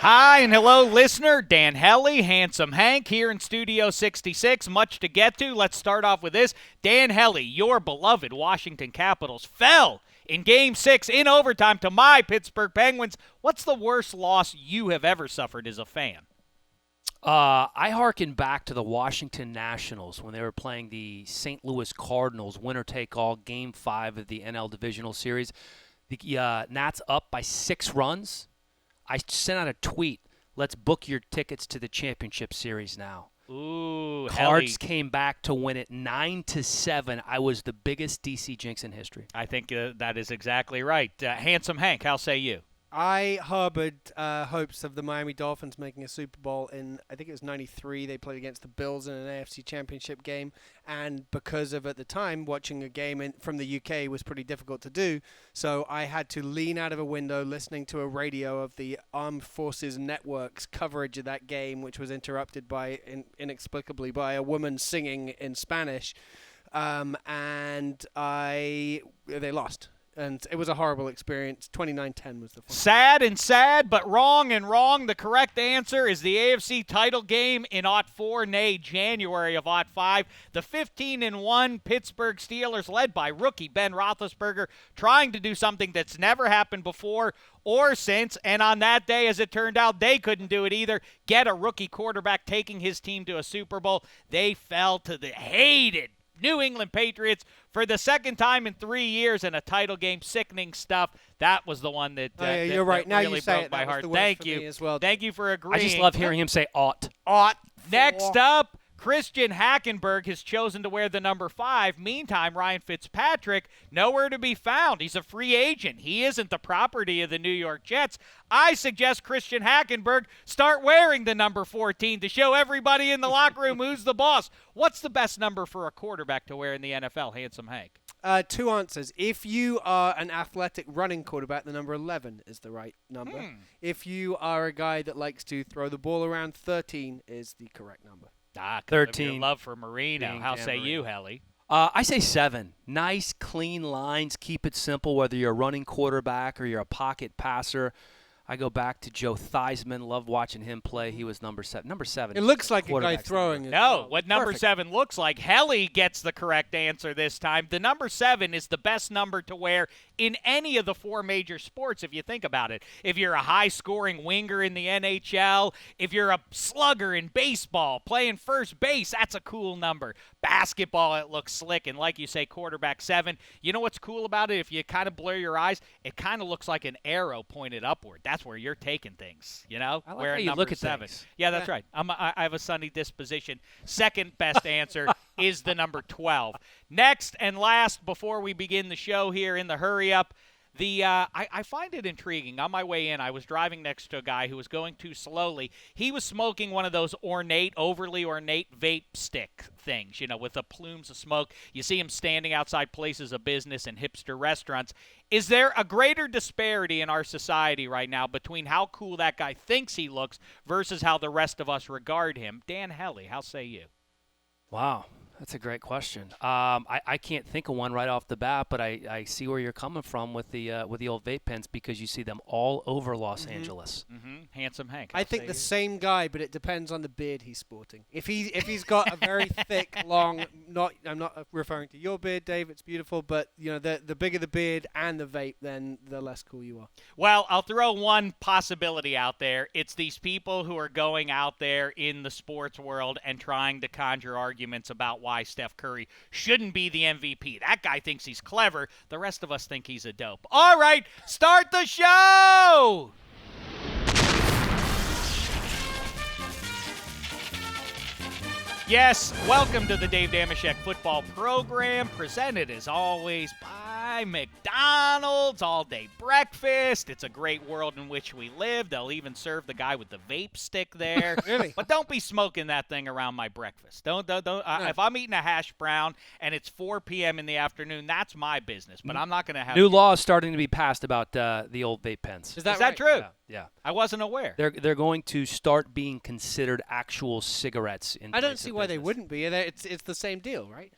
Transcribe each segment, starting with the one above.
Hi and hello, listener. Dan Hellie, Handsome Hank, here in Studio 66. Much to get to. Let's start off with this. Dan Hellie, your beloved Washington Capitals fell in Game 6 in overtime to my Pittsburgh Penguins. What's the worst loss you have ever suffered as a fan? I hearken back to the Washington Nationals when they were playing the St. Louis Cardinals, winner-take-all, Game 5 of the NL Divisional Series. The Nats up by 6 runs. I sent out a tweet, let's book your tickets to the championship series now. Ooh, Cards came back to win it 9-7. I was the biggest DC jinx in history. I think that is exactly right. Handsome Hank, how say you? I harbored hopes of the Miami Dolphins making a Super Bowl in, I think it was 93. They played against the Bills in an AFC Championship game. And because of, at the time, watching a game from the UK was pretty difficult to do. So I had to lean out of a window listening to a radio of the Armed Forces Network's coverage of that game, which was interrupted by, inexplicably, by a woman singing in Spanish. And they lost. And it was a horrible experience. 29-10 was the final. Sad, but wrong and wrong. The correct answer is the AFC title game in '04, nay, January of '05. The 15-1 Pittsburgh Steelers, led by rookie Ben Roethlisberger, trying to do something that's never happened before or since. And on that day, as it turned out, they couldn't do it either. Get a rookie quarterback taking his team to a Super Bowl. They fell to the hated New England Patriots for the second time in 3 years in a title game. Sickening stuff. That was the one that, you're right. that now really you say broke it. my That was heart. the worst Thank for you. me as well. Thank you for agreeing. I just love hearing him say ought. Next up, Christian Hackenberg has chosen to wear the number 5. Meantime, Ryan Fitzpatrick, nowhere to be found. He's a free agent. He isn't the property of the New York Jets. I suggest Christian Hackenberg start wearing the number 14 to show everybody in the locker room who's the boss. What's the best number for a quarterback to wear in the NFL, Handsome Hank? 2 answers. If you are an athletic running quarterback, the number 11 is the right number. If you are a guy that likes to throw the ball around, 13 is the correct number. 13. Your love for Marino. How say you, Hellie? I say 7. Nice, clean lines. Keep it simple, whether you're a running quarterback or you're a pocket passer. I go back to Joe Theismann. Love watching him play. He was number 7. Number 7. It looks like a guy throwing it. No, what number 7 looks like. Hellie gets the correct answer this time. The number 7 is the best number to wear in any of the 4 major sports, if you think about it. If you're a high-scoring winger in the NHL, if you're a slugger in baseball, playing first base, that's a cool number. Basketball, it looks slick. And like you say, quarterback 7. You know what's cool about it? If you kind of blur your eyes, it kind of looks like an arrow pointed upward. That's where you're taking things, you know? I like Wearing how you number look at 7. things. Yeah, that's right. I have a sunny disposition. Second best answer is the number 12. Next and last, before we begin the show here in the hurry up, I find it intriguing. On my way in, I was driving next to a guy who was going too slowly. He was smoking one of those overly ornate vape stick things, you know, with the plumes of smoke. You see him standing outside places of business and hipster restaurants. Is there a greater disparity in our society right now between how cool that guy thinks he looks versus how the rest of us regard him? Dan Hellie, how say you? Wow. That's a great question. I can't think of one right off the bat, but I see where you're coming from with the old vape pens because you see them all over Los Angeles. Handsome Hank. I think the same guy, but it depends on the beard he's sporting. If he's got a very thick, long, I'm not referring to your beard, Dave. It's beautiful, but you know the bigger the beard and the vape, then the less cool you are. Well, I'll throw one possibility out there. It's these people who are going out there in the sports world and trying to conjure arguments about why Steph Curry shouldn't be the MVP. That guy thinks he's clever. The rest of us think he's a dope. All right, start the show! Yes, welcome to the Dave Dameshek football program, presented as always by McDonald's, all-day breakfast. It's a great world in which we live. They'll even serve the guy with the vape stick there. Really? But don't be smoking that thing around my breakfast. Don't. If I'm eating a hash brown and it's 4 p.m. in the afternoon, that's my business. But I'm not going to have New law is starting to be passed about the old vape pens. Is that true? Yeah. I wasn't aware. They're going to start being considered actual cigarettes. I don't see why they wouldn't be. It's the same deal, right?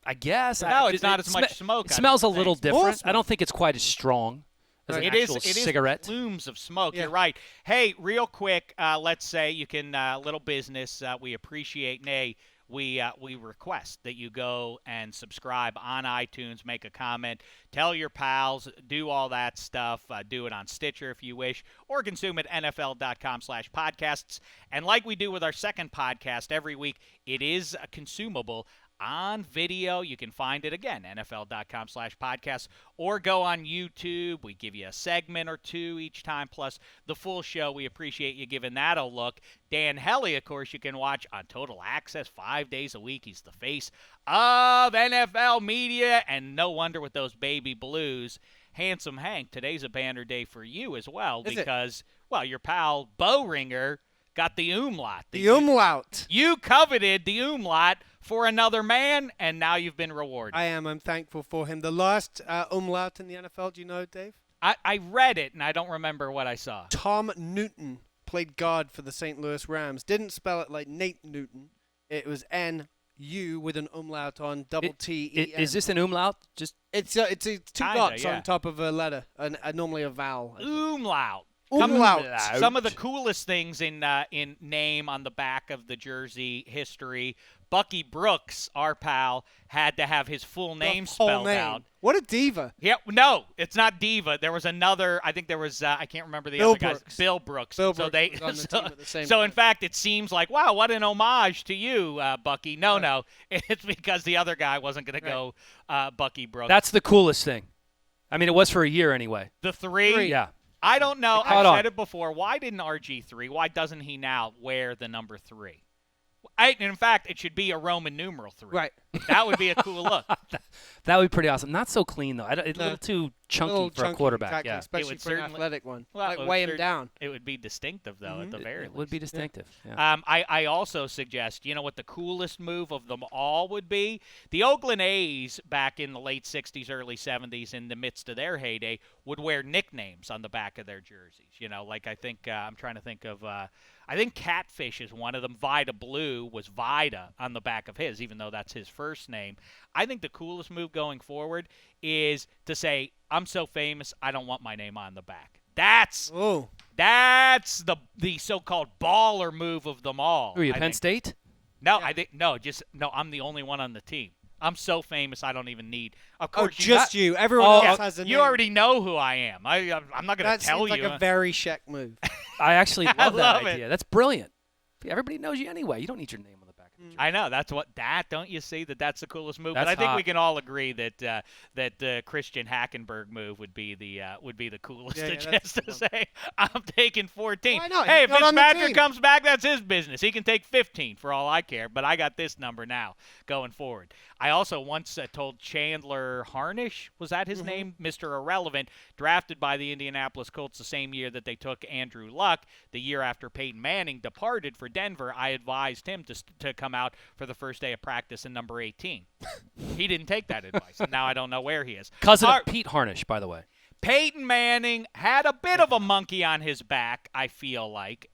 I guess. No, it's not as much smoke. It smells a little different. Smoke. I don't think it's quite as strong. As an It actual is cigarette. plumes of smoke. Yeah. You're right. Hey, real quick, let's say you can little business. We appreciate, nay, we request that you go and subscribe on iTunes, make a comment, tell your pals, do all that stuff. Do it on Stitcher if you wish, or consume it NFL.com/podcasts. And like we do with our second podcast every week, it is consumable on video. You can find it again, NFL.com/podcasts, or go on YouTube. We give you a segment or two each time, plus the full show. We appreciate you giving that a look. Dan Hellie, of course, you can watch on Total Access 5 days a week. He's the face of NFL media, and no wonder with those baby blues. Handsome Hank, today's a banner day for you as well, because, well, your pal BOHRINGER got the umlaut. The umlaut. You coveted the umlaut for another man, and now you've been rewarded. I'm thankful for him. The last umlaut in the NFL, do you know, Dave? I read it, and I don't remember what I saw. Tom Newton played guard for the St. Louis Rams. Didn't spell it like Nate Newton. It was N-U with an umlaut on, double T-E-N. Is this an umlaut? Just It's two Kinda, dots yeah. on top of a letter, normally a vowel. Umlaut. Umlaut. Some of the coolest things in name on the back of the jersey history. Bucky Brooks, our pal, had to have his full name spelled out. What a diva. Yeah, no, it's not Diva. There was another. I think there was. I can't remember the Bill other guy's. Brooks. Bill Brooks. Bill So Brooks they. was on the team at the same So in time. fact, it seems like, wow, what an homage to you, Bucky. No, it's because the other guy wasn't going to go Bucky Brooks. that's the coolest thing. I mean, it was for a year anyway. the three. Yeah. I don't know. It caught I've on. said it before. Why didn't RG3? Why doesn't he now wear the number 3? In fact, it should be a Roman numeral 3. Right. That would be a cool look. That would be pretty awesome. Not so clean, though. It's a little too chunky Little for a chunky, quarterback. exactly, Yeah. especially would for an certainly- athletic one. Well, like it weigh would him down. It would be distinctive, though, at the very It least. would be distinctive. Yeah. I also suggest, you know what the coolest move of them all would be? The Oakland A's back in the late 60s, early 70s, in the midst of their heyday, would wear nicknames on the back of their jerseys. You know, like I think, I'm trying to think of, I think Catfish is one of them. Vida Blue was Vida on the back of his, even though that's his first name. I think the coolest move going forward is to say, I'm so famous, I don't want my name on the back. That's Oh. the so-called baller move of them all. Who are you, I Penn think. State? No, I think no. I'm the only one on the team. I'm so famous, I don't even need. Of Oh, course, just you. you. Everyone Oh, else has a name. You already know who I am. I'm not going That to tell seems like you. a very Shek move. I actually I love that love it. idea. That's brilliant. Everybody knows you anyway. You don't need your name on the back of the jersey. I know don't you see that's the coolest move? That's but I think hot. we can all agree that the Christian Hackenberg move would be the coolest. Yeah, to that's just to the say I'm taking 14. Why not? Hey, He's if not on the Fitzpatrick team. comes back, that's his business. He can take 15 for all I care. But I got this number now going forward. I also once told Chandler Harnish, was that his name? Mr. Irrelevant, drafted by the Indianapolis Colts the same year that they took Andrew Luck, the year after Peyton Manning departed for Denver. I advised him to come out for the first day of practice in number 18. He didn't take that advice, and now I don't know where he is. Cousin All of Pete Harnish, by the way. Peyton Manning had a bit of a monkey on his back, I feel like,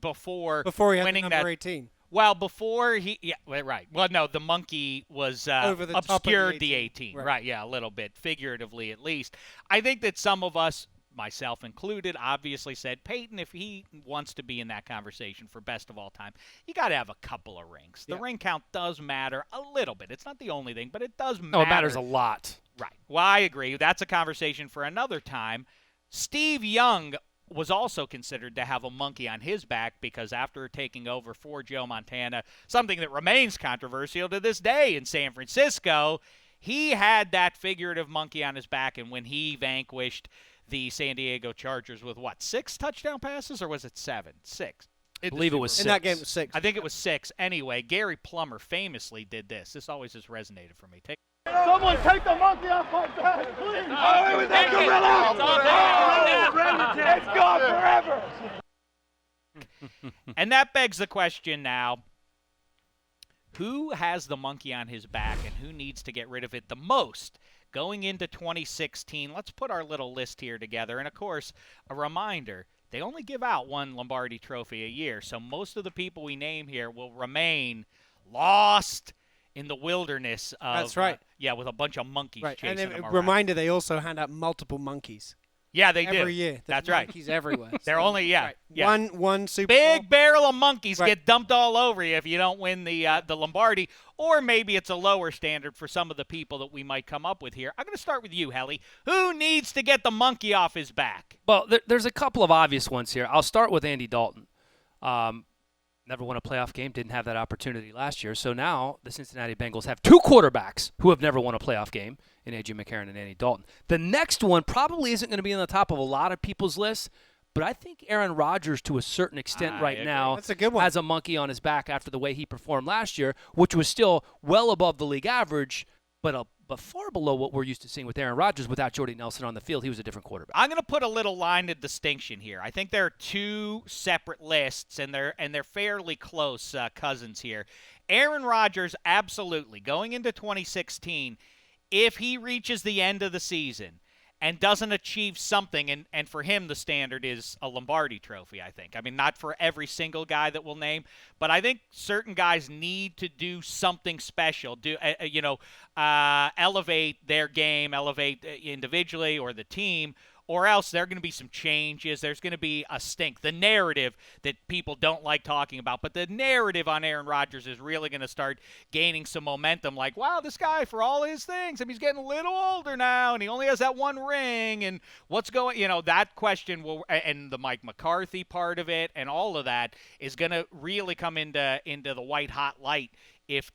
before Before he had the winning number that. 18. Well, before right. Well, no, the monkey was Over the top of the obscured the 18. 18. Right. Right, yeah, a little bit, figuratively at least. I think that some of us, myself included, obviously said, Peyton, if he wants to be in that conversation for best of all time, you got to have a couple of rings. The Yeah. ring count does matter a little bit. It's not the only thing, but it does matter. No, it matters a lot. Right. Well, I agree. That's a conversation for another time. Steve Young was also considered to have a monkey on his back because after taking over for Joe Montana, something that remains controversial to this day in San Francisco, he had that figurative monkey on his back, and when he vanquished the San Diego Chargers with, 6 touchdown passes, or was it 7? 6. I believe it was In 6. that game, it was 6. I think it was 6. Anyway, Gary Plummer famously did this. This always has resonated for me. Someone take the monkey off my back, please! Oh, with that gorilla! It's gone forever! And that begs the question now, who has the monkey on his back and who needs to get rid of it the most? Going into 2016, let's put our little list here together. And, of course, a reminder, they only give out one Lombardi trophy a year, so most of the people we name here will remain lost in the wilderness of, That's right. with a bunch of monkeys Right. chasing And them a around. reminder, they also hand out multiple monkeys. Yeah, they do. Every year. There's That's right. monkeys everywhere. They're So, only right. yeah. One Super Bowl. Big barrel of monkeys Right. get dumped all over you if you don't win the Lombardi, or maybe it's a lower standard for some of the people that we might come up with here. I'm going to start with you, Hellie. Who needs to get the monkey off his back? Well, there's a couple of obvious ones here. I'll start with Andy Dalton. Never won a playoff game, didn't have that opportunity last year. So now the Cincinnati Bengals have two quarterbacks who have never won a playoff game in A.J. McCarron and Andy Dalton. The next one probably isn't going to be on the top of a lot of people's lists, but I think Aaron Rodgers, to a certain extent I agree. now, That's a good one. has a monkey on his back after the way he performed last year, which was still well above the league average, but far below what we're used to seeing with Aaron Rodgers. Without Jordy Nelson on the field, he was a different quarterback. I'm going to put a little line of distinction here. I think there are two separate lists, and they're fairly close cousins here. Aaron Rodgers, absolutely. Going into 2016, if he reaches the end of the season and doesn't achieve something, and for him the standard is a Lombardi trophy, I think. I mean, not for every single guy that we'll name, but I think certain guys need to do something special, elevate their game, elevate individually or the team, or else there are going to be some changes. There's going to be a stink. The narrative that people don't like talking about, but the narrative on Aaron Rodgers is really going to start gaining some momentum. Like, wow, this guy, for all his things, I mean, he's getting a little older now, and he only has that one ring, and what's going, that question will, and the Mike McCarthy part of it, and all of that is going to really come into the white hot light if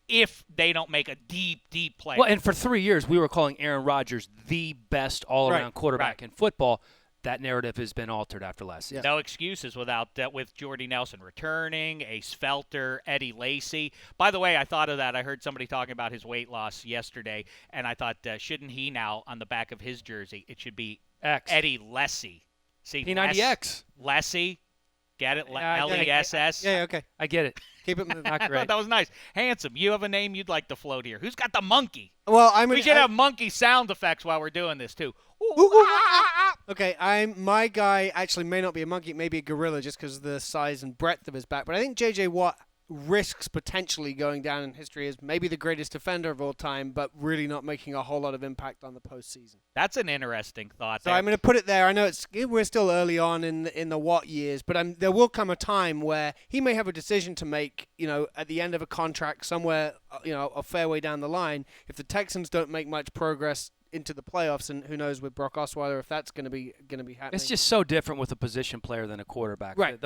they don't make a deep play. Well, and for 3 years, we were calling Aaron Rodgers the best all-around quarterback in football. That narrative has been altered after last season. No excuses with Jordy Nelson returning, Ace Felter, Eddie Lacy. By the way, I thought of that. I heard somebody talking about his weight loss yesterday, and I thought, shouldn't he now, on the back of his jersey, it should be X. Eddie Lacy. See, P90X. Lacy. Get it? Yeah, L-E-S-S? Yeah, okay. I get it. Keep it moving. Not I great. thought that was nice. Handsome, you have a name you'd like to float here. Who's got the monkey? Well, We should have monkey sound effects while we're doing this, too. Okay, my guy actually may not be a monkey, it may be a gorilla just because of the size and breadth of his back. But I think J.J. Watt risks potentially going down in history as maybe the greatest defender of all time, but really not making a whole lot of impact on the postseason. That's an interesting thought. So I'm going to put it there. I know we're still early on in the Watt years, but there will come a time where he may have a decision to make, at the end of a contract somewhere, a fair way down the line. If the Texans don't make much progress into the playoffs, and who knows with Brock Osweiler if that's going to be happening. It's just so different with a position player than a quarterback. Right.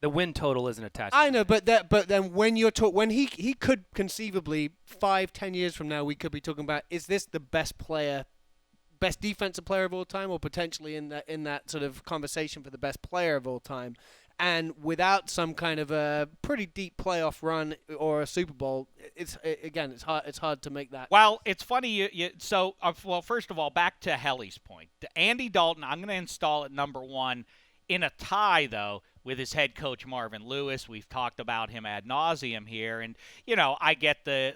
The win total isn't attached. I know, but then when when he could conceivably 5-10 years from now we could be talking about, is this the best defensive player of all time, or potentially in that sort of conversation for the best player of all time, and without some kind of a pretty deep playoff run or a Super Bowl, it's hard to make that. Well, it's funny. Well, first of all, back to Hellie's point. Andy Dalton, I'm going to install at number one in a tie, though, with his head coach Marvin Lewis. We've talked about him ad nauseum here, and I get the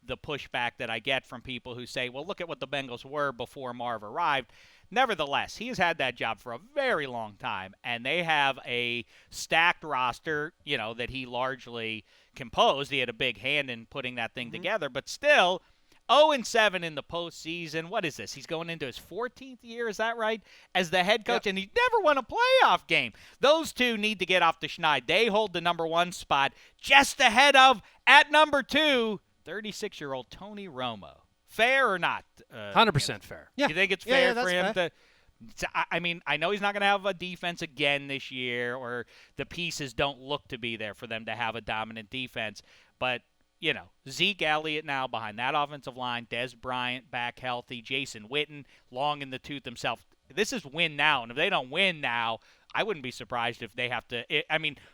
pushback that I get from people who say, well, look at what the Bengals were before Marv arrived. Nevertheless, he has had that job for a very long time, and they have a stacked roster, that he largely composed. He had a big hand in putting that thing together, but still 0-7 in the postseason. What is this? He's going into his 14th year, is that right, as the head coach, and he never won a playoff game. Those two need to get off the schneid. They hold the number one spot just ahead of, at number two, 36-year-old Tony Romo. Fair or not? 100% fair. Yeah. You think it's fair that's for him fair. to – I mean, I know he's not going to have a defense again this year, or the pieces don't look to be there for them to have a dominant defense, but – Zeke Elliott now behind that offensive line, Des Bryant back healthy, Jason Witten long in the tooth himself. This is win now, and if they don't win now, I wouldn't be surprised if they have to.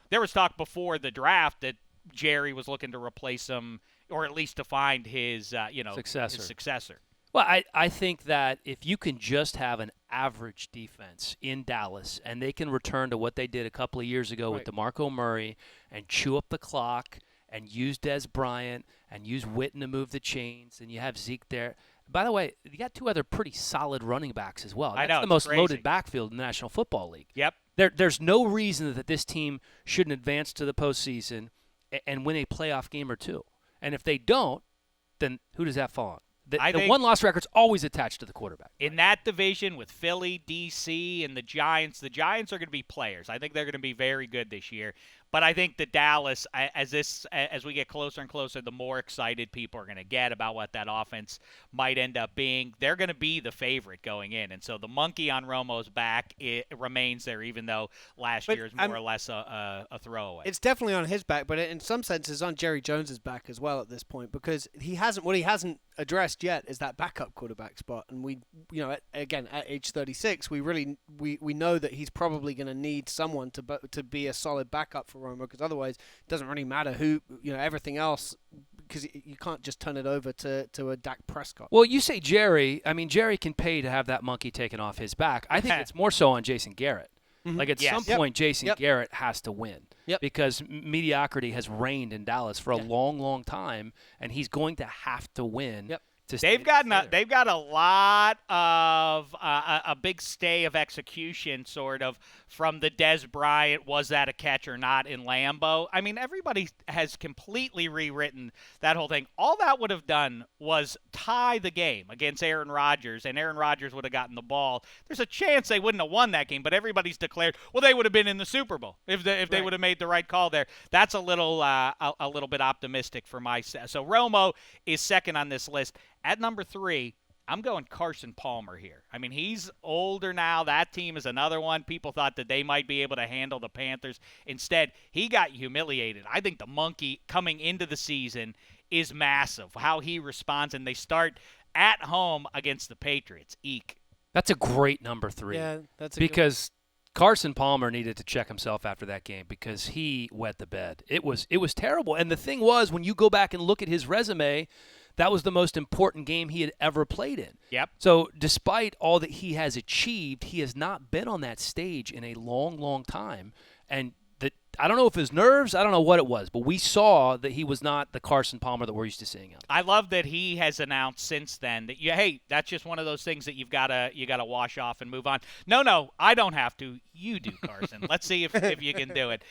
There was talk before the draft that Jerry was looking to replace him, or at least to find his, Successor. his successor. Well, I think that if you can just have an average defense in Dallas and they can return to what they did a couple of years ago with DeMarco Murray and chew up the clock and use Des Bryant and use Witten to move the chains, and you have Zeke there. By the way, you got two other pretty solid running backs as well. That's the most loaded backfield in the National Football League. Yep. There's no reason that this team shouldn't advance to the postseason and win a playoff game or two. And if they don't, then who does that fall on? The think one-loss record's always attached to the quarterback. in that division with Philly, D.C., and the Giants are going to be players. I think they're going to be very good this year. But I think that Dallas, as we get closer and closer, the more excited people are going to get about what that offense might end up being. They're going to be the favorite going in. And so the monkey on Romo's back, it remains there, even though last year is more or less a throwaway. It's definitely on his back, but in some senses on Jerry Jones's back as well at this point, because he hasn't addressed yet is that backup quarterback spot. And we, again, at age 36, we know that he's probably going to need someone to be a solid backup for Romo, because otherwise it doesn't really matter who, everything else, because you can't just turn it over to a Dak Prescott. Well, you say Jerry. I mean, Jerry can pay to have that monkey taken off his back. I think it's more so on Jason Garrett. Mm-hmm. Like at some point, Jason Garrett has to win because mediocrity has reigned in Dallas for a long, long time, and he's going to have to win. Yep. They've got a lot of a big stay of execution, sort of, from the Dez Bryant, was that a catch or not, in Lambeau. I mean, everybody has completely rewritten that whole thing. All that would have done was tie the game against Aaron Rodgers, and Aaron Rodgers would have gotten the ball. There's a chance they wouldn't have won that game, but everybody's declared, well, they would have been in the Super Bowl if they would have made the right call there. That's a little bit optimistic for my. So Romo is second on this list. At number 3, I'm going Carson Palmer here. I mean, he's older now. That team is another one. People thought that they might be able to handle the Panthers. Instead, he got humiliated. I think the monkey coming into the season is massive, how he responds, and they start at home against the Patriots. Eek. That's a great number 3. Yeah, that's because Carson Palmer needed to check himself after that game because he wet the bed. It was terrible. And the thing was, when you go back and look at his resume, that was the most important game he had ever played in. Yep. So despite all that he has achieved, he has not been on that stage in a long, long time. And I don't know if his nerves, I don't know what it was, but we saw that he was not the Carson Palmer that we're used to seeing out. I love that he has announced since then that hey, that's just one of those things that you gotta wash off and move on. No, I don't have to. You do, Carson. Let's see if you can do it.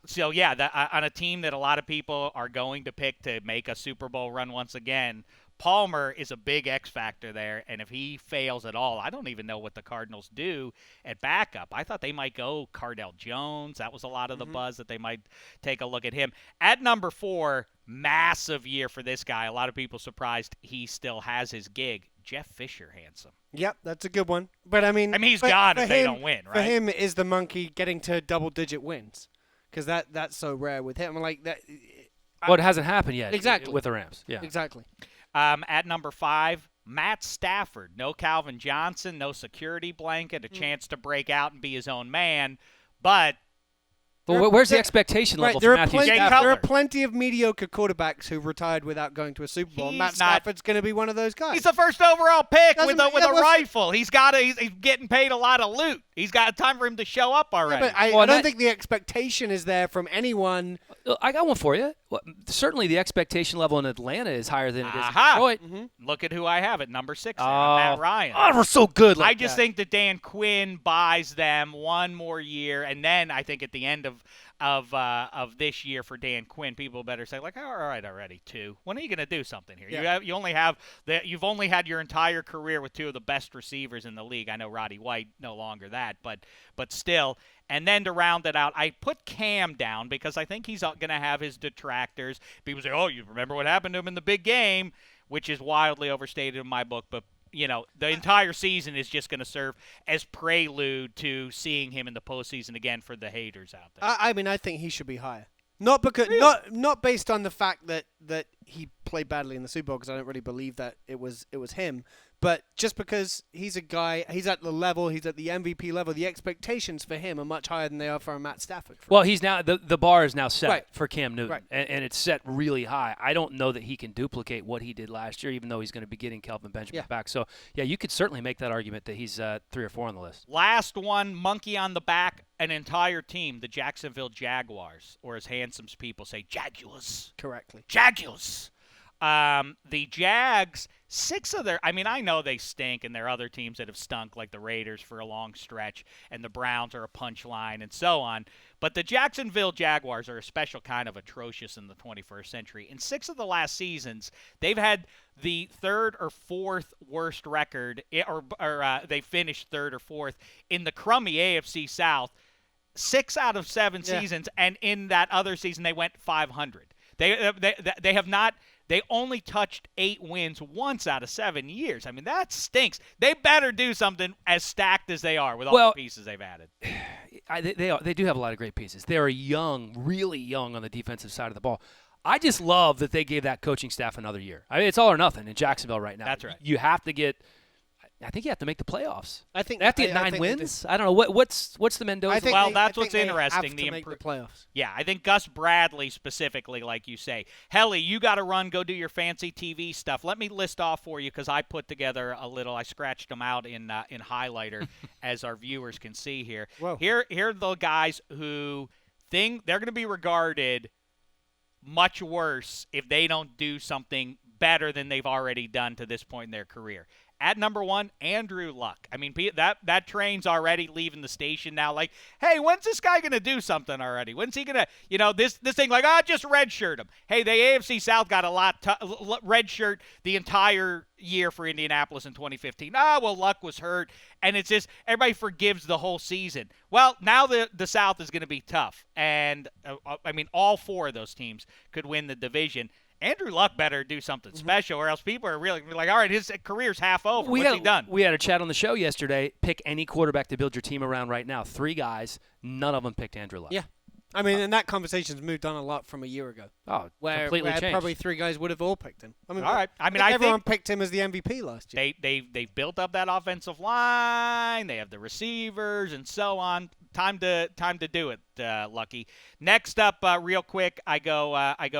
So yeah, on a team that a lot of people are going to pick to make a Super Bowl run once again, Palmer is a big X factor there, and if he fails at all, I don't even know what the Cardinals do at backup. I thought they might go Cardell Jones. That was a lot of the buzz that they might take a look at him. At number 4, massive year for this guy. A lot of people surprised he still has his gig. Jeff Fisher, handsome. Yep, that's a good one. But I mean he's gone if they don't win, right? For him, is the monkey getting to double-digit wins, because that's so rare with him. Like that. Well, it hasn't happened yet. Exactly. With the Rams. Yeah. Exactly. At number 5, Matt Stafford. No Calvin Johnson, no security blanket, a chance to break out and be his own man. But where's the expectation level for Matthew Stafford? There are plenty of mediocre quarterbacks who retired without going to a Super Bowl. Matt Stafford's going to be one of those guys. He's the first overall pick with a rifle. He's getting paid a lot of loot. He's got time for him to show up already. Yeah, but I don't think the expectation is there from anyone. I got one for you. Well, certainly the expectation level in Atlanta is higher than it is in Detroit. Mm-hmm. Look at who I have at number 6 Matt Ryan. Oh, we're so good. I just think that Dan Quinn buys them one more year, and then I think at the end of this year for Dan Quinn, people better say, like, all right, already 2. When are you going to do something here? Yeah. You've only had your entire career with 2 of the best receivers in the league. I know Roddy White no longer that, but still. And then to round it out, I put Cam down because I think he's going to have his detractors. People say, oh, you remember what happened to him in the big game, which is wildly overstated in my book. But, the entire season is just going to serve as prelude to seeing him in the postseason again for the haters out there. I think he should be higher. Not because not based on the fact that he played badly in the Super Bowl, because I don't really believe that it was him, but just because he's a guy, he's at the level, he's at the MVP level. The expectations for him are much higher than they are for Matt Stafford. Well, he's now the bar is now set for Cam Newton, right. and it's set really high. I don't know that he can duplicate what he did last year, even though he's going to be getting Kelvin Benjamin back. So yeah, you could certainly make that argument that he's 3 or 4 on the list. Last one, monkey on the back, an entire team, the Jacksonville Jaguars, or as Handsome's people say, Jaguars. Correctly. Jaguars. The Jags, 6 of their – I mean, I know they stink, and there are other teams that have stunk, like the Raiders for a long stretch, and the Browns are a punchline and so on. But the Jacksonville Jaguars are a special kind of atrocious in the 21st century. In 6 of the last seasons, they've had the 3rd or 4th worst record, or they finished 3rd or 4th in the crummy AFC South 6 out of 7 seasons, and in that other season they went 500. They have not – they only touched 8 wins once out of 7 years. I mean, that stinks. They better do something as stacked as they are with all the pieces they've added. They do have a lot of great pieces. They are young, really young on the defensive side of the ball. I just love that they gave that coaching staff another year. I mean, it's all or nothing in Jacksonville right now. That's right. You have to get – I think you have to make the playoffs. I think they have to get 9 wins. I don't know what's the Mendoza. That's what's interesting. They have to make the playoffs. Yeah, I think Gus Bradley specifically, like you say. Hellie, you got to run. Go do your fancy TV stuff. Let me list off for you because I put together a little. I scratched them out in highlighter, as our viewers can see here. Whoa. Here are the guys who think they're going to be regarded much worse if they don't do something better than they've already done to this point in their career. At number 1, Andrew Luck. I mean, that train's already leaving the station now. Like, hey, when's this guy going to do something already? When's he going to, this thing like, just redshirt him. Hey, the AFC South got a lot redshirt the entire year for Indianapolis in 2015. Luck was hurt, and it's just everybody forgives the whole season. Well, now the South is going to be tough, and I mean, all 4 of those teams could win the division. Andrew Luck better do something special, or else people are really like, all right, his career's half over. What's he done? We had a chat on the show yesterday. Pick any quarterback to build your team around right now. 3 guys, none of them picked Andrew Luck. Yeah. I mean, and that conconversation's moved on a lot from a year ago. Oh, where completely changed. Probably 3 guys would have all picked him. I mean, all right. I mean, everyone picked him as the MVP last year. They've built up that offensive line. They have the receivers and so on. Time to do it, Lucky. Next up, real quick, I go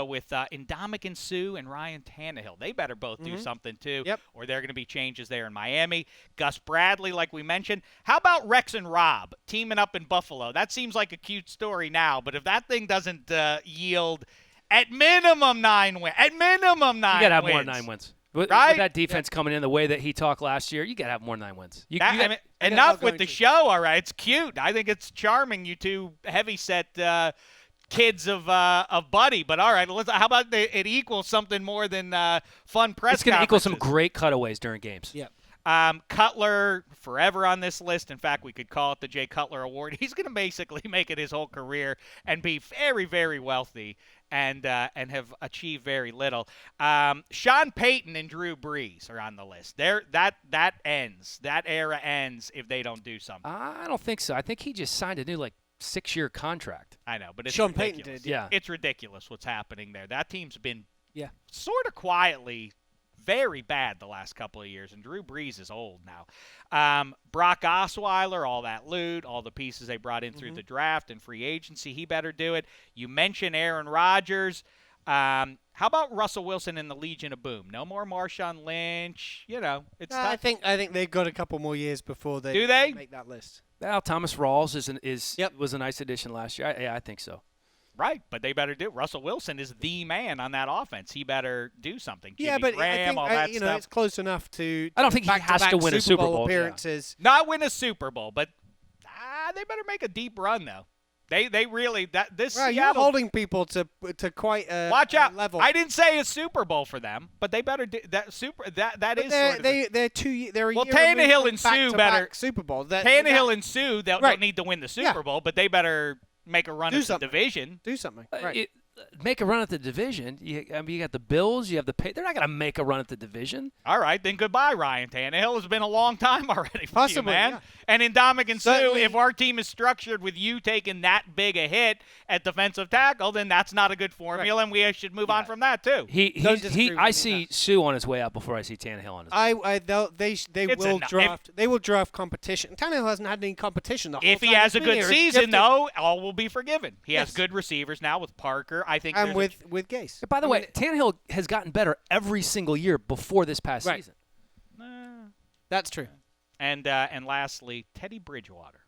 with Ndamukong Suh and Ryan Tannehill. They better both do something too, or there are going to be changes there in Miami. Gus Bradley, like we mentioned. How about Rex and Rob teaming up in Buffalo? That seems like a cute story now, but if that thing doesn't yield at minimum 9 wins, you got to have more than 9 wins. With that defense coming in the way that he talked last year, you got to have more than 9 wins. Enough with the show, all right. It's cute. I think it's charming, you two heavy-set kids of Buddy. But, all right, how about it equals something more than fun press conferences? It's going to equal some great cutaways during games. Yeah. Cutler, forever on this list. In fact, we could call it the Jay Cutler Award. He's going to basically make it his whole career and be very, very wealthy and have achieved very little. Sean Payton and Drew Brees are on the list. That ends. That era ends if they don't do something. I don't think so. I think he just signed a new 6-year contract. I know, but it's Sean ridiculous. Payton did. Yeah. It's ridiculous what's happening there. That team's been sort of quietly very bad the last couple of years, and Drew Brees is old now. Brock Osweiler, all that loot, all the pieces they brought in through the draft and free agency, he better do it. You mentioned Aaron Rodgers. How about Russell Wilson in the Legion of Boom? No more Marshawn Lynch. It's I think they've got a couple more years before they make that list. Well, Thomas Rawls was a nice addition last year. I think so. Right, but they better do. Russell Wilson is the man on that offense. He better do something. Jimmy but Graham, I think all that stuff. It's close enough to. I don't think he has to win a Super Bowl appearances. Yeah. Not win a Super Bowl, but they better make a deep run though. They really this. Right, Seattle, you're holding people to quite a watch out level. I didn't say a Super Bowl for them, but they better do that. They're 2 years. They're a year Tannehill and Sue better Super Bowl. Tannehill and Sue don't need to win the Super Bowl, but they better make a run at the division. Do something. Right. Make a run at the division. You got the Bills. You have the pay. They're not going to make a run at the division. All right, then goodbye, Ryan Tannehill. It's been a long time already for Possibly, you, man. Yeah. And Ndamukong Suh, if our team is structured with you taking that big a hit at defensive tackle, then that's not a good formula, and we should move on from that too. I see Sue on his way out before I see Tannehill on his way out. They will draft competition. Tannehill hasn't had any competition. If he has a good season, though, all will be forgiven. He has good receivers now with Parker. I think, and with Gase. By the way, Tannehill has gotten better every single year before this past season. That's true. And lastly, Teddy Bridgewater.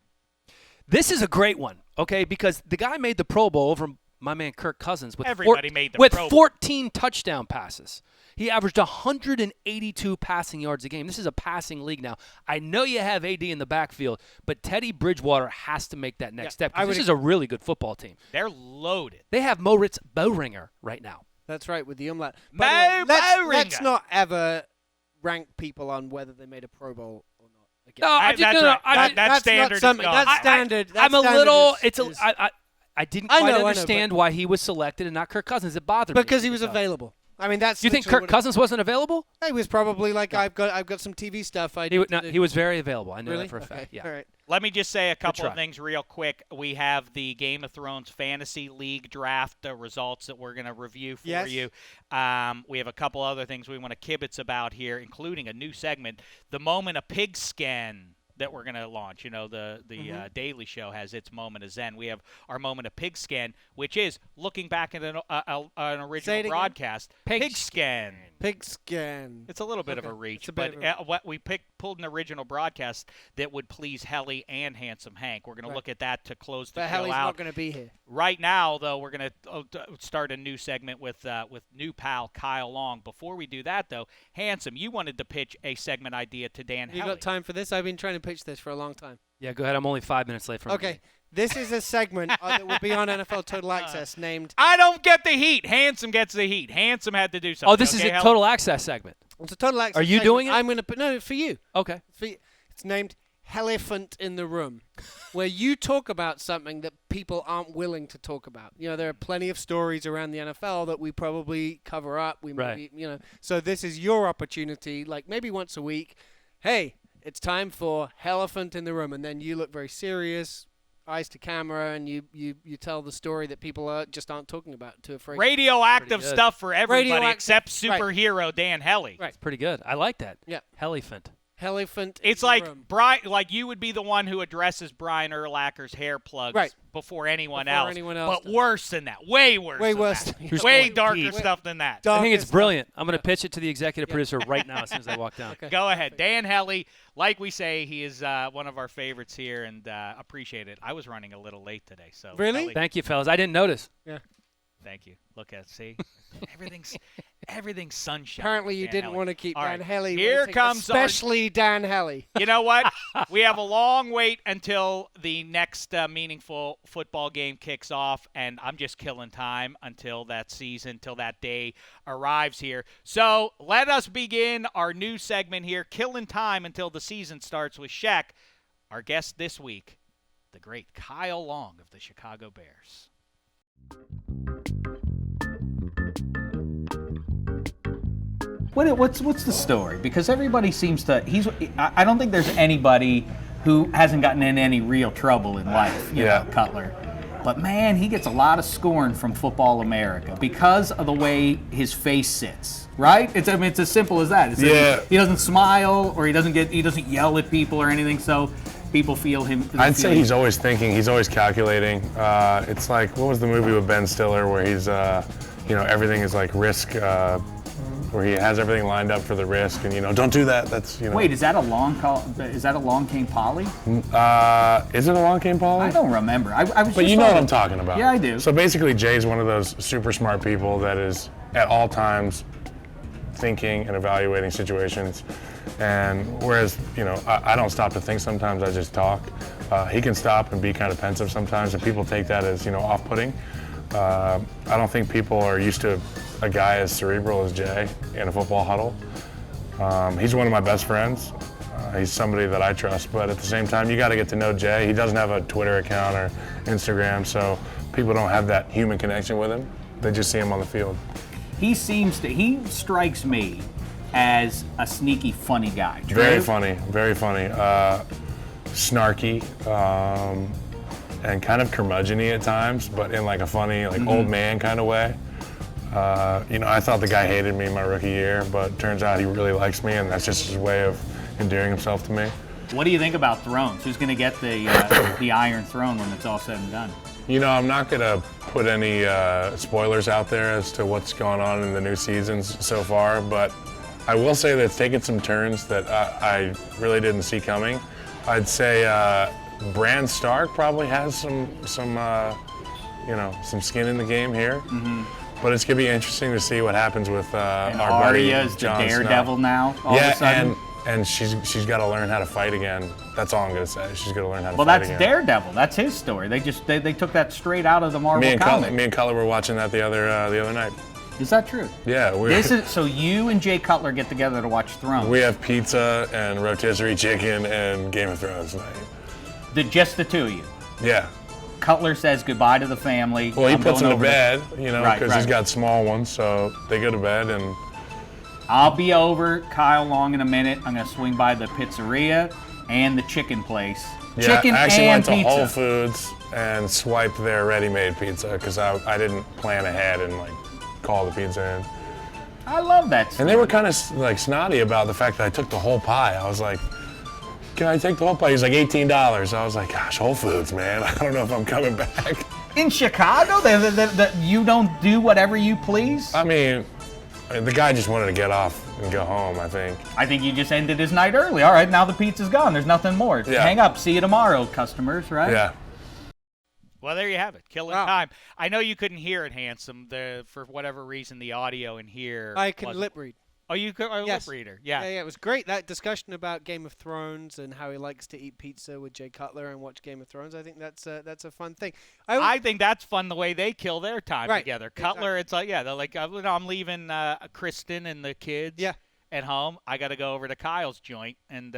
This is a great one, okay, because the guy made the Pro Bowl over my man Kirk Cousins with Everybody made the with Pro Bowl. 14 touchdown passes. He averaged 182 passing yards a game. This is a passing league now. I know you have AD in the backfield, but Teddy Bridgewater has to make that next step. 'Cause this is a really good football team. They're loaded. They have Moritz BOHRINGER right now. That's right, with the UMLAUT. Mo By the way, BOHRINGER. let's not ever rank people on whether they made a Pro Bowl or not. Again. No, I That's didn't. right. I That's standard. Not something, is that's gone. standard. That's I'm a standard little. is- I didn't I quite know, understand but- why he was selected and not Kirk Cousins. It bothered me. because he was available. I mean, that's. You think literally Kirk what Cousins wasn't available? He was probably like, I've got some TV stuff. He was very available. I know really that for a okay. fact. Yeah. All right. Let me just say a couple of try. things real quick. We have the Game of Thrones Fantasy League draft results that we're going to review for Yes. you. We have a couple other things we want to kibitz about here, including a new segment, the Moment of Pigzkin, that we're going to launch. You know, the Daily Show has its Moment of Zen. We have our Moment of Pigskin, which is looking back at an original again. broadcast. Pigskin. Pigskin. It's a little bit of a Okay. reach, It's a but bit of what we pulled an original broadcast that would please Hellie and Handsome Hank. We're going to look at that to close the But show Hellie's out. not going to be here. Right now, though, we're going to start a new segment with new pal Kyle Long. Before we do that, though, Handsome, you wanted to pitch a segment idea to Dan You Hellie. got time for this? I've been trying to pitch this for a long time. Yeah. Go ahead. I'm only 5 minutes late from. Okay. This is a segment that will be on NFL Total Access named. I don't get the heat. Handsome gets the heat. Handsome had to do something. Oh, this is okay, a Hellie? total access segment. It's a Total Access. Are you segment. doing it? I'm going to put no for you. Okay. For you. It's named Elephant in the Room, where you talk about something that people aren't willing to talk about. You know, there are plenty of stories around the NFL that we probably cover up. We Right. maybe, you know, so this is your opportunity, like maybe once a week. Hey, it's time for Elephant in the Room, and then you look very serious, eyes to camera, and you tell the story that people just aren't talking about. Too afraid. Radioactive Pretty good. stuff for everybody Radioactive- except right. superhero Dan Hellie. Right. It's pretty good. I like that. Yeah. Elephant. Elephant. It's in like the room. Brian, like you would be the one who addresses Brian Urlacher's hair plugs Right. before anyone Before else. anyone else but does. worse than that. Way worse. Way than worse that. than- Here's Way what- darker Pete. stuff than that. I think it's Darkest brilliant. I'm going to pitch it to the executive Yeah. producer right now as soon as I walk down. Okay. Go ahead. Dan Hellie, like we say, he is one of our favorites here, and appreciate it. I was running a little late today. So Really? Hellie, Thank you, fellas. I didn't notice. thank you. Look at see? everything's sunshine. Apparently, you Dan didn't Hellie. want to keep All Dan right. Hellie. Here waiting, comes our- especially Dan Hellie. You know what? We have a long wait until the next meaningful football game kicks off, and I'm just killing time until that season, till that day arrives here. So let us begin our new segment here, killing time until the season starts with Shek. Our guest this week, the great Kyle Long of the Chicago Bears. What's the story? Because everybody seems to I don't think there's anybody who hasn't gotten in any real trouble in life, you know, Cutler. But man, he gets a lot of scorn from Football America because of the way his face sits. Right? It's as simple as that. He doesn't smile or he doesn't yell at people or anything. So people feel him. I'd say he's always thinking. He's always calculating. It's like, what was the movie with Ben Stiller where he's, everything is like risk. Where he has everything lined up for the risk, and don't do that. That's Wait, is that a long call? Is that a long came Polly? Is it a long game, Polly? I don't remember. I was. But you know what I'm talking about. Yeah, I do. So basically, Jay's one of those super smart people that is at all times thinking and evaluating situations. And whereas, I don't stop to think sometimes, I just talk. He can stop and be kind of pensive sometimes, and people take that as, off-putting. I don't think people are used to a guy as cerebral as Jay in a football huddle. He's one of my best friends. He's somebody that I trust, but at the same time, you got to get to know Jay. He doesn't have a Twitter account or Instagram, so people don't have that human connection with him. They just see him on the field. He strikes me as a sneaky, funny guy. True? Very funny, snarky, and kind of curmudgeon-y at times, but in like a funny, old man kind of way. I thought the guy hated me my rookie year, but turns out he really likes me, and that's just his way of endearing himself to me. What do you think about thrones? Who's going to get the Iron Throne when it's all said and done? I'm not going to put any spoilers out there as to what's going on in the new seasons so far, but I will say that it's taken some turns that I really didn't see coming. I'd say Bran Stark probably has some some skin in the game here. Mm-hmm. But it's going to be interesting to see what happens with And our buddy Arya is the Jon daredevil Snow. now, all of a sudden. and she's got to learn how to fight again. That's all I'm going to say. She's going to learn how to Well, fight that's again. Daredevil. That's his story. They took that straight out of the Marvel comic. Me and Cutler were watching that the other night. Is that true? Yeah. So you and Jay Cutler get together to watch Thrones. We have pizza and rotisserie chicken and Game of Thrones night. Just the two of you. Yeah. Cutler says goodbye to the family. Well, he I'm puts going them to over bed, because he's right. got small ones, so they go to bed and. I'll be over Kyle Long in a minute. I'm going to swing by the pizzeria and the chicken place. Yeah, Chicken I actually and went to pizza. Whole Foods and swiped their ready-made pizza because I didn't plan ahead and call the pizza in. I love that. And they were kind of snotty about the fact that I took the whole pie. I was like, "Can I take the whole pie?" He's like, $18. I was like, "Gosh, Whole Foods, man. I don't know if I'm coming back." In Chicago, you don't do whatever you please? I mean, the guy just wanted to get off and go home, I think. I think you just ended his night early. All right, now the pizza's gone. There's nothing more. Yeah. Hang up. See you tomorrow, customers, right? Yeah. Well, there you have it. Killing Wow. time. I know you couldn't hear it, Handsome. For whatever reason, the audio in here. I can wasn't- lip read. Oh, you could a Yes. lip reader. Yeah. Yeah, it was great. That discussion about Game of Thrones and how he likes to eat pizza with Jay Cutler and watch Game of Thrones. I think that's a fun thing. I think that's fun the way they kill their time Right, together. Cutler, it's like, they're like, I'm leaving Kristen and the kids Yeah. at home. I got to go over to Kyle's joint, and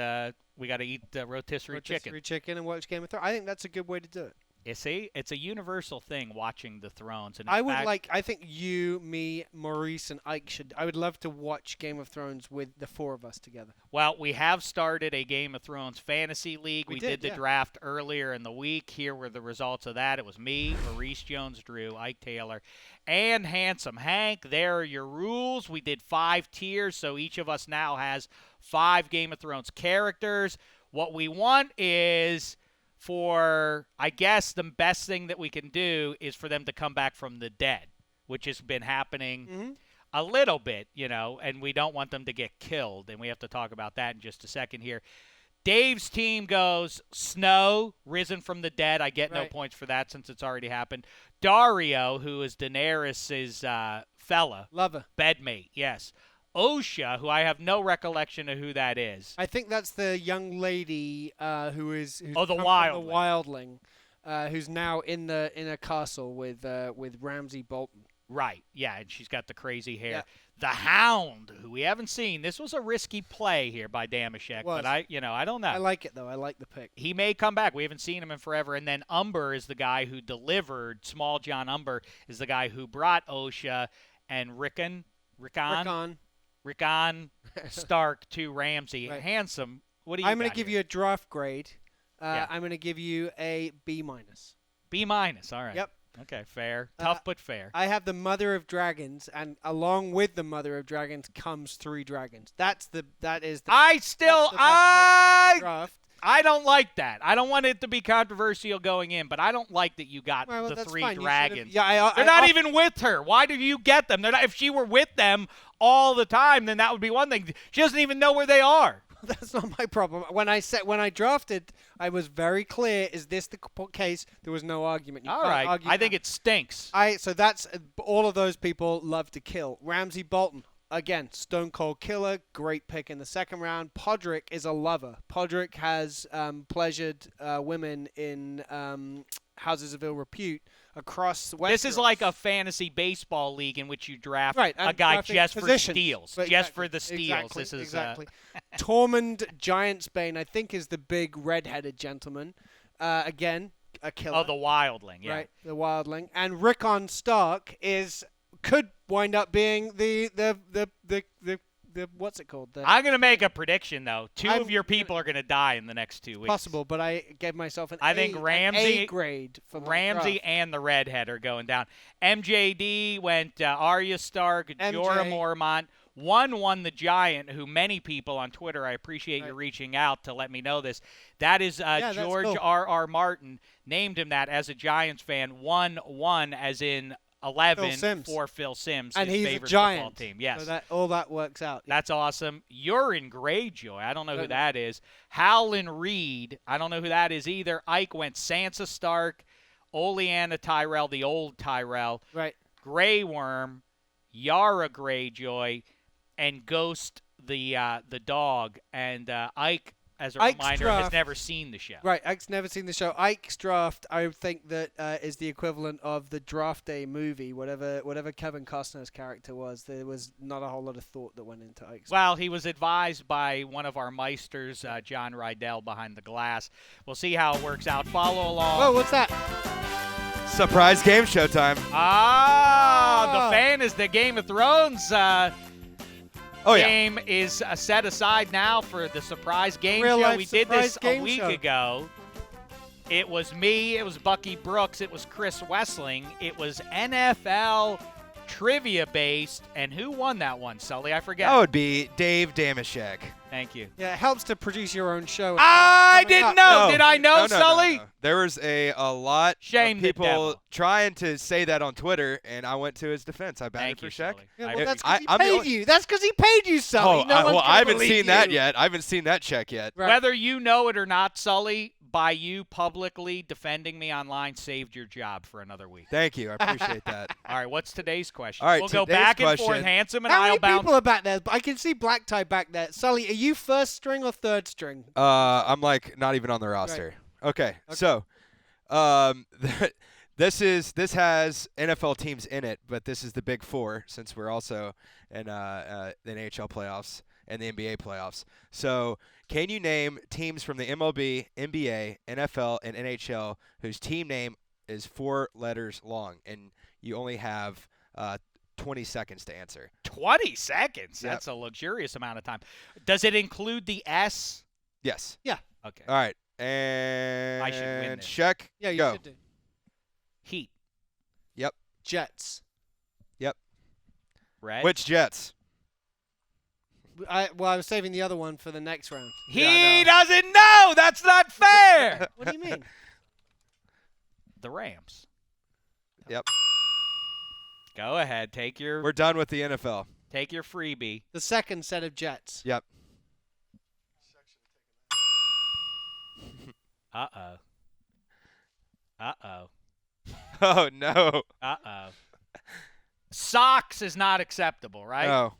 we got to eat rotisserie chicken. rotisserie chicken and watch Game of Thrones. I think that's a good way to do it. You see, it's a universal thing watching the Thrones. And in I would fact, I think you, me, Maurice, and Ike I would love to watch Game of Thrones with the four of us together. Well, we have started a Game of Thrones fantasy league. We We did, did the yeah. draft earlier in the week. Here were the results of that. It was me, Maurice Jones-Drew, Ike Taylor, and Handsome Hank. There are your rules. We did 5 tiers, so each of us now has 5 Game of Thrones characters. What we want is I guess the best thing that we can do is for them to come back from the dead, which has been happening a little bit, and we don't want them to get killed, and we have to talk about that in just a second here. Dave's team goes Snow, risen from the dead. I get no Right. points for that since it's already happened. Dario, who is Daenerys' fella, Lover. bedmate, yes. Osha, who I have no recollection of who that is. I think that's the young lady who's the come from wildling. the wildling, who's now in a castle with Ramsay Bolton. Right, yeah, and she's got the crazy hair. Yeah. The Hound, who we haven't seen. This was a risky play here by Dameshek, Was. but I don't know. I like it though. I like the pick. He may come back. We haven't seen him in forever. And then Umber is the guy who delivered. Small John Umber is the guy who brought Osha and Rickon Stark to Ramsay. Right. Handsome, what do you I'm going got to give here? you a draft grade. Yeah. I'm going to give you a B-. B-. All right. Yep. Okay, fair. Tough but fair. I have the Mother of Dragons, and along with the Mother of Dragons comes 3 dragons. That is the I that's still the best pick of the draft. I don't like that. I don't want it to be controversial going in, but I don't like that you got Well, the that's 3 fine. You should've- dragons. Yeah, They're not even with her. Why do you get them? They're not, if she were with them all the time, then that would be one thing. She doesn't even know where they are. That's not my problem. When I drafted, I was very clear. Is this the case? There was no argument. You All can't right. argue I think that. it stinks. So that's all of those people love to kill. Ramsay Bolton, again, stone cold killer, great pick in the second round. Podrick is a lover. Podrick has pleasured women in houses of ill repute across Westeros. This is like a fantasy baseball league in which you draft Right, a and guy drafting just for positions. steals. But Just exactly, for the steals. Exactly, This is exactly. Tormund Giantsbane, I think, is the big red-headed gentleman. Again, a killer. Oh, the wildling, yeah. Right, the wildling. And Rickon Stark could wind up being the what's it called? I'm going to make a prediction, though. 2 I'm of your people are going to die in the next 2 weeks. possible, but I gave myself an I think an Ramsay- A grade for my Ramsay draft. and the redhead are going down. MJD went Arya Stark, MJ. Jorah Mormont. One won the Giant, who many people on Twitter, I appreciate you Right. reaching out to let me know this. That is that's George cool. R.R. Martin, named him that as a Giants fan. 1-1 as in 11 Phil Simms. for Phil Simms, And his he's a favorite Giant. football team. Yes. So all that works out. That's awesome. You're in Greyjoy. I don't know who Don't know. that is. Howlin' Reed. I don't know who that is either. Ike went Sansa Stark. Oleana Tyrell, the old Tyrell, Right. Grey Worm, Yara Greyjoy, and Ghost the dog. And Ike, as a Ike's reminder, has draft. never seen the show. Right, Ike's never seen the show. Ike's draft, I think that is the equivalent of the Draft Day movie, whatever Kevin Costner's character was. There was not a whole lot of thought that went into Ike's. Well, he was advised by one of our meisters, John Rydell, behind the glass. We'll see how it works out. Follow along. Whoa, what's that? Surprise game show time. The fan is the Game of Thrones Oh, yeah. game is set aside now for the surprise game Real show. life We did this surprise a game week show. ago. It was me, it was Bucky Brooks, it was Chris Wessling, it was NFL trivia based, and who won that one, Sully? I forget. That would be Dave Dameshek. Thank you. Yeah, it helps to produce your own show. I Coming didn't up. know. No. Did I know, No. Sully? There was a lot Shame of the people devil. trying to say that on Twitter, and I went to his defense. I batted Thank for you, Shek. Sully. Yeah, I- well, that's I- because he I'm the paid only- you. That's because he paid you, Sully. Oh, No one's well, gonna I haven't believe seen that you. yet. I haven't seen that check yet. Right. Whether you know it or not, Sully, by you publicly defending me online saved your job for another week. Thank you. I appreciate that. All right, what's today's question? All right, we'll go today's back and forth. question- Handsome and How I'll many bounce. people are back there? I can see Black Tie back there. Sully, are you first string or third string? I'm like not even on the roster. Okay. So, this has NFL teams in it, but this is the Big Four since we're also in the NHL playoffs and the NBA playoffs. So, can you name teams from the MLB, NBA, NFL, and NHL whose team name is 4 letters long, and you only have 20 seconds to answer? 20 seconds. Yep. That's a luxurious amount of time. Does it include the S? Yes. Okay. All right. And I should win this. Shek, Yeah, you go. should do. Heat. Jets. Red. Which Jets? I was saving the other one for the next round. He doesn't know. That's not fair. What do you mean? The Rams. Yep. Go ahead. Take your We're done with the NFL. freebie. The second set of Jets. Yep. Uh-oh. Uh-oh. Oh, no. Uh-oh. Socks is not acceptable, right? No.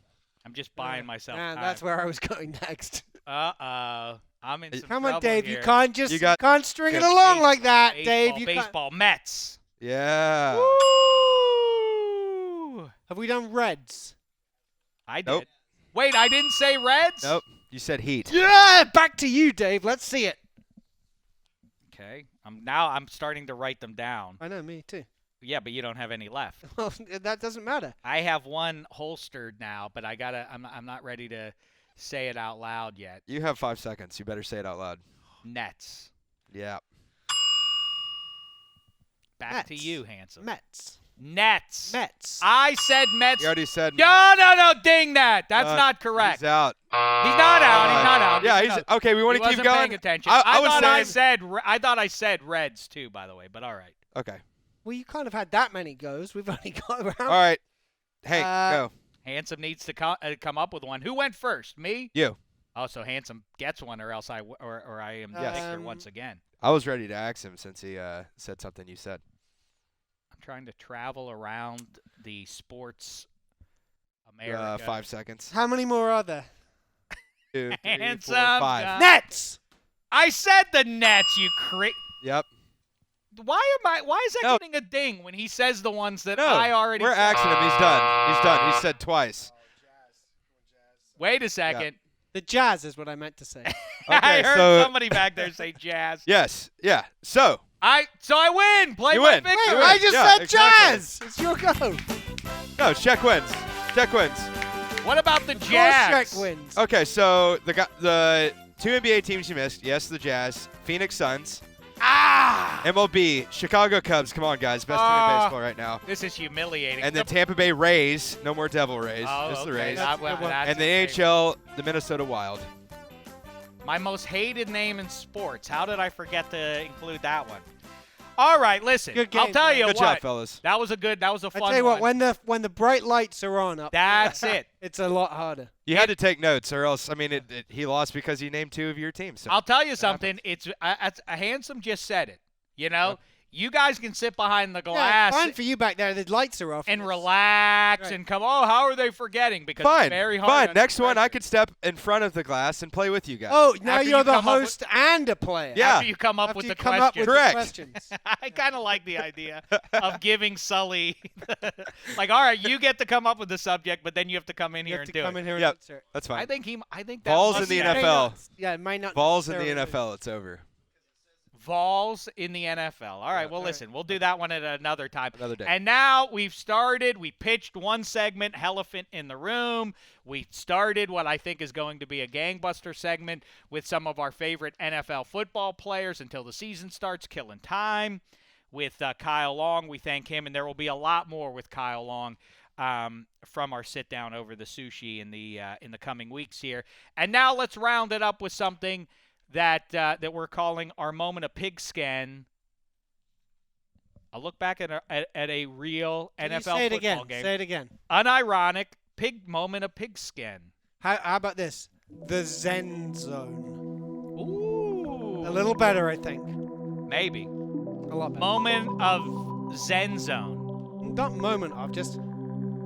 I'm just buying myself And time. that's where I was going next. Uh-oh. I'm in some Come on, trouble Dave. here. You can't just You got- can't string it Good. along like that, Baseball, Dave. You can't. baseball. Mets. Yeah. Woo! Have we done Reds? I did. Nope. Wait, I didn't say Reds? Nope. You said Heat. Yeah, back to you, Dave. Let's see it. Okay. I'm starting to write them down. I know, me too. Yeah, but you don't have any left. Well, that doesn't matter. I have one holstered now, but I'm not ready to say it out loud yet. You have 5 seconds. You better say it out loud. Nets. Yeah. Back to Mets. you, handsome. Mets. Nets. Mets. I said Mets. You already said. No, ding that. That's not correct. He's out. He's not out. He's not out. Yeah, No. he's okay. We want He to keep wasn't going. paying attention. I was thought I said Reds too, by the way. But all right. Okay. Well, you can't have had that many goes. We've only got around. All right. Hank, go. Handsome needs to come up with one. Who went first? Me? You. Oh, so Handsome gets one, or else I am the Yes. victor once again. I was ready to ask him since he said something you said. I'm trying to travel around the sports America. 5 seconds. How many more are there? 2, 3, 4, Handsome 5. guy. Nets. I said the Nets. You Yep. Why is that No. getting a ding when he says the ones that No. I already We're said? asking him. He's done. He's done. He said twice. Wait a second. The Jazz is what I meant to say. I Okay, heard so- somebody back there say Jazz. Yes. Yeah. So. I win. Play You my win. victory. You win. I just Yeah, said exactly. Jazz. It's your go. No. Shek wins. Shek wins. What about the Of course Jazz? Shrek wins. Okay. So the 2 NBA teams you missed. Yes, the Jazz, Phoenix Suns, MLB, Chicago Cubs. Come on, guys. Best team in baseball right now. This is humiliating. And the Tampa Bay Rays. No more Devil Rays. Oh, Just the okay. Rays. That's a good one. That's And the okay. NHL, the Minnesota Wild. My most hated name in sports. How did I forget to include that one? All right, listen. Good game, I'll tell man. you Good what. job, fellas. That was a I fun tell you what, one. when the bright lights are on up, That's it. It's a lot harder. You had to take notes, or else, I mean, he lost because he named 2 of your teams. So. I'll tell you something. It's a Handsome just said it. You know, You guys can sit behind the Yeah, glass fine for you back there. The lights are off. and relax Right. and come, oh, how are they forgetting? Because Fine. it's very hard. Fine. under Next one, I pressure. could step in front of the glass and play with you guys. Oh, now After you're you the come up with- host and a player. Yeah. After you come up After with you the come question. up with Correct. the questions. I kind of like the idea of giving Sully, like, all right, you get to come up with the subject, but then you have to come in You here have and to do come it. in here and Yep. answer it. That's fine. I think that Balls must in the be- NFL. Yeah, it might not. Balls in the necessarily- NFL. It's over. Vols in the NFL. All right, well, listen, we'll do that one at another time. Another day. And now we've started. We pitched one segment, Elephant in the Room. We started what I think is going to be a gangbuster segment with some of our favorite NFL football players until the season starts, killing time with Kyle Long. We thank him, and there will be a lot more with Kyle Long from our sit down over the sushi in the coming weeks here. And now let's round it up with something that we're calling our moment of Pigzkin. A look back at a real Can you NFL say it football again? game. Say it again. Unironic moment of Pigzkin. How about this? The Zen Zone. Ooh. A little better, I think. Maybe. A lot better. Moment of Zen Zone. Not moment of, just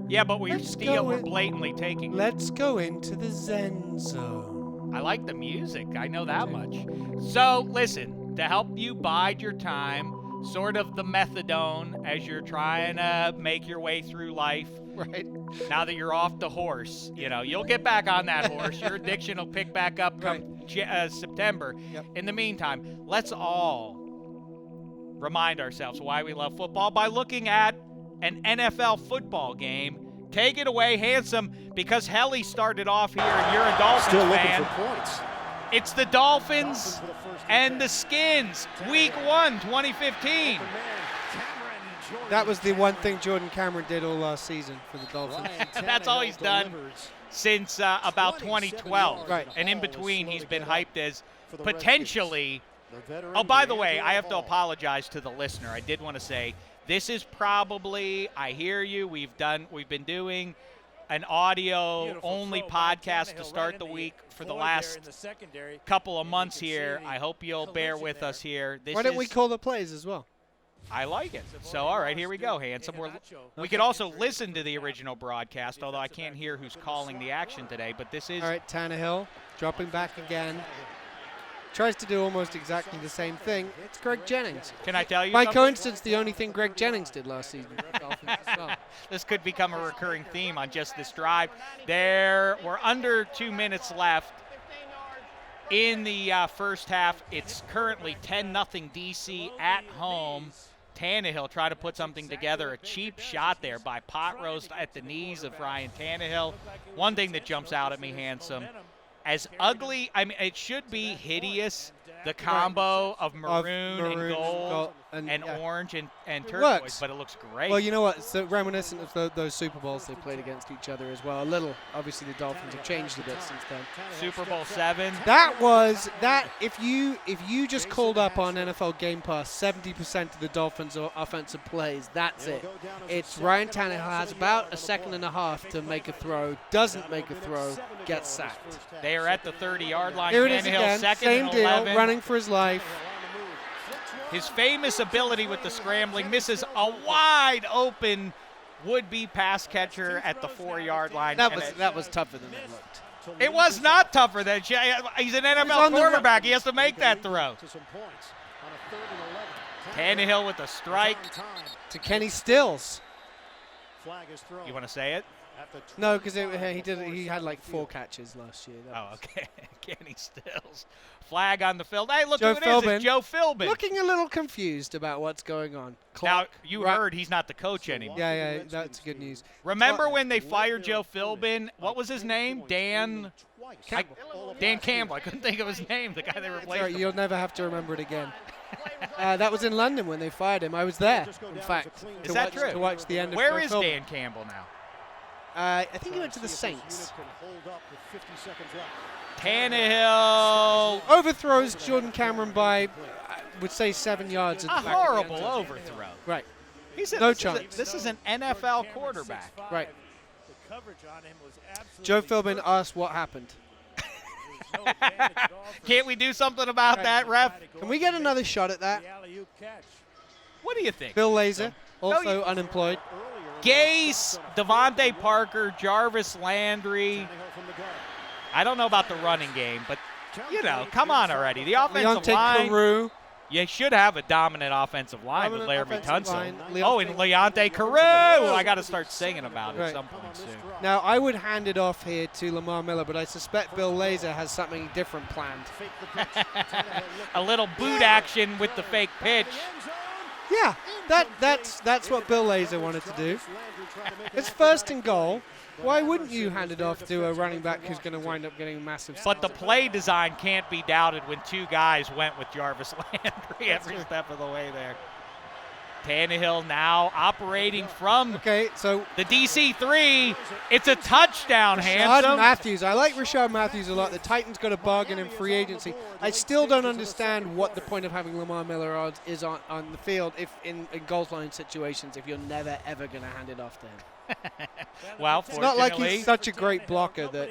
Yeah, but we're Let's go we're in- blatantly taking it. let's go into the Zen Zone. I like the music. I know that much. So, listen, to help you bide your time, sort of the methadone as you're trying to make your way through life. Right. Now that you're off the horse, you'll get back on that horse. Your addiction will pick back up come September. Yep. In the meantime, let's all remind ourselves why we love football by looking at an NFL football game. Take it away, Handsome, because Hellie started off here, and you're a Dolphins Still looking fan. for points. It's the Dolphins and the Skins, Week 1, 2015. That was the one thing Jordan Cameron did all last season for the Dolphins. That's all he's done since about 2012. Right. And in between, he's been hyped as potentially. Oh, by the way, I have to apologize to the listener. I did want to say this is probably. I hear you. We've been doing an audio-only podcast to start the week for the last couple of months here. I hope you'll bear with us here. Why don't we call the plays as well? I like it. So, all right, here we go, Handsome. We could also listen to the original broadcast, although I can't hear who's calling the action today. But this is All right, Tannehill dropping back again. Tries to do almost exactly the same thing. It's Greg Jennings. Can I tell you By something? coincidence, the only thing Greg Jennings did last season. for the Dolphins as well. This could become a recurring theme on just this drive. We're under 2 minutes left in the first half. It's currently 10-0 DC at home. Tannehill trying to put something together. A cheap shot there by pot roast at the knees of Ryan Tannehill. One thing that jumps out at me, Handsome, as ugly, I mean, it should be hideous, the combo of maroon and gold and yeah. orange and turquoise, works. but it looks great. Well, you know what? So reminiscent of those Super Bowls they played against each other as well. A little. Obviously, the Dolphins have changed a bit since then. Super Bowl 7. That was that. If you just called up on NFL Game Pass 70% of the Dolphins' offensive plays, that's it. It's Ryan Tannehill has about a second and a half to make a throw, doesn't make a throw, gets sacked. They are at the 30-yard line. Here it is Tannehill again. second Same and deal. 11. Running for his life. His famous ability with the scrambling misses a wide open would-be pass catcher at the 4-yard line. That was tougher than it looked. It was not tougher than he's an NFL on the quarterback. He has to make that throw. Tannehill with a strike. To Kenny Stills. You want to say it? No, because he had like 4 catches last year. Oh, okay. Kenny Stills. Flag on the field. Hey, look Joe who it is. It's Joe Philbin. Looking a little confused about what's going on. Now, you heard he's not the coach anymore. Yeah, that's good news. Remember when they fired Joe Philbin? What was his name? Dan Campbell. I couldn't think of his name, the guy they replaced Sorry, him. you'll never have to remember it again. That was in London when they fired him. I was there, in fact. Is that true? To watch the end of Where Joe is Philbin. Dan Campbell now? I think he went to the Saints. Tannehill. Overthrows Jordan Cameron by, I would say, 7 yards. A at the back of the horrible end zone. overthrow. Right, No chance. This is an NFL quarterback. right. Joe Philbin asked what happened. Can't we do something about that, ref? Can we get another shot at that? What do you think? Bill Lazor, also unemployed. Gase, Devontae Parker, Jarvis Landry. I don't know about the running game, but, come on already. The offensive line. Carew. You should have a dominant offensive line with Larry offensive Tunsil. line. Oh, and Leonte Carew. I got to start singing about it at some point soon. Now, I would hand it off here to Lamar Miller, but I suspect Bill Lazor has something different planned. A little boot action with the fake pitch. Yeah, that's what Bill Lazor wanted to do. It's 1st and goal. Why wouldn't you hand it off to a running back who's going to wind up getting a massive But the play design can't be doubted when 2 guys went with Jarvis Landry every step of the way there. Tannehill now operating from so the DC-3. It's a touchdown, Rashard Handsome. Matthews. I like Rashard Matthews a lot. The Titans got a bargain in free agency. I still don't understand what the point of having Lamar Miller is on the field if in goal line situations if you're never, ever going to hand it off to him. Well, it's not like he's such a great blocker that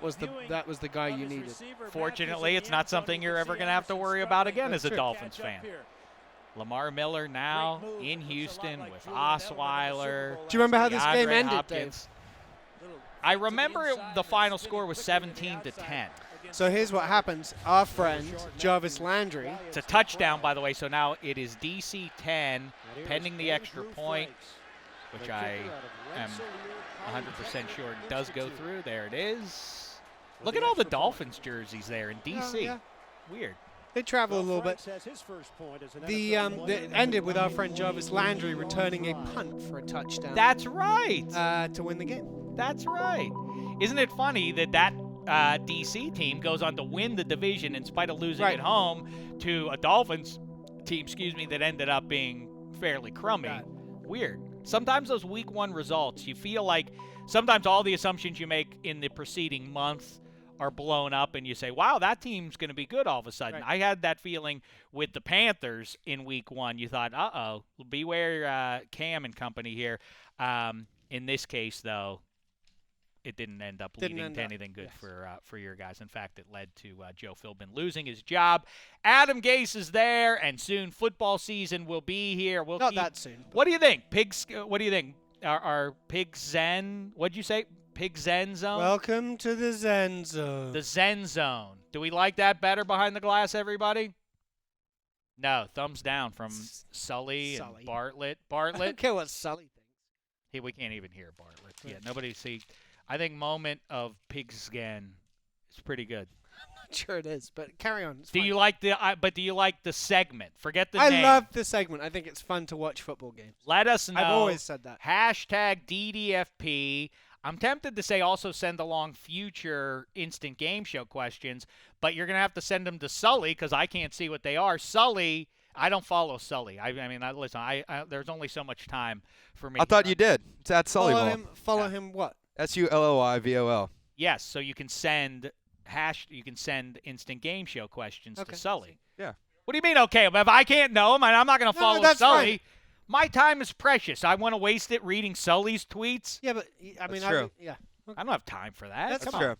was the guy you needed. Fortunately, it's not something you're ever going to have to worry about again as a Dolphins fan. Lamar Miller now in Houston with Osweiler. Do you remember how this game ended, Hopkins. I remember the final score was 17-10. So here's what happens. Our friend, Jarvis Landry. It's a touchdown, by the way, so now it is DC 10, pending the extra point, which I am 100% sure does go through. There it is. Look at all the Dolphins jerseys there in DC. Yeah. Weird. They travel a little bit. It ended with our friend Jarvis Landry returning a punt for a touchdown. That's right. To win the game. That's right. Isn't it funny that DC team goes on to win the division in spite of losing at home to a Dolphins team, that ended up being fairly crummy. Weird. Sometimes those week 1 results, you feel like sometimes all the assumptions you make in the preceding month are blown up and you say, wow, that team's going to be good all of a sudden. I had that feeling with the Panthers in week 1. You thought, uh-oh, beware Cam and company here. In this case, though, it didn't end up leading to anything good for your guys. In fact, it led to Joe Philbin losing his job. Adam Gase is there, and soon football season will be here. Not that soon. What do you think? What do you think? Our Pigzen? What'd you say? Pigzen zone? Welcome to the Zen Zone. The Zen Zone. Do we like that better behind the glass, everybody? No, thumbs down from Sully and Bartlett. I don't care what Sully thinks. We can't even hear Bartlett. Yeah, nobody see. I think moment of Pigzkin is pretty good. I'm not sure it is, but carry on. Do you like the segment? Forget the name. I love the segment. I think it's fun to watch football games. Let us know. I've always said that. Hashtag DDFP. I'm tempted to say also send along future instant game show questions, but you're going to have to send them to Sully because I can't see what they are. Sully, I don't follow Sully. Listen, there's only so much time for me. I thought you did. It's at Sullyville. Follow him what? SULLYVOL. Yes, so you can send instant game show questions to Sully. Yeah. What do you mean, okay? If I can't know him, I'm not going to follow that's Sully. fine. My time is precious. I want to waste it reading Sully's tweets. Yeah, but I mean, That's true. I don't have time for that. That's true.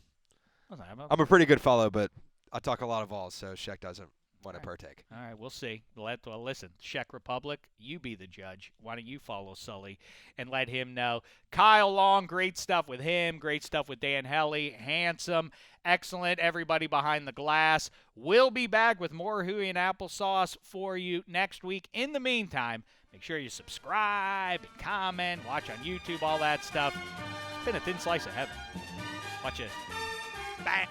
Come on. I'm a pretty good follow, but I talk a lot of balls, so Shek doesn't want to partake. All right, we'll see. Listen, Czech Republic, you be the judge. Why don't you follow Sully and let him know? Kyle Long, great stuff with him. Great stuff with Dan Hellie. Handsome, excellent. Everybody behind the glass. We'll be back with more Huey and Applesauce for you next week. In the meantime, make sure you subscribe and comment, watch on YouTube, all that stuff. It's been a thin slice of heaven. Watch it. Bang.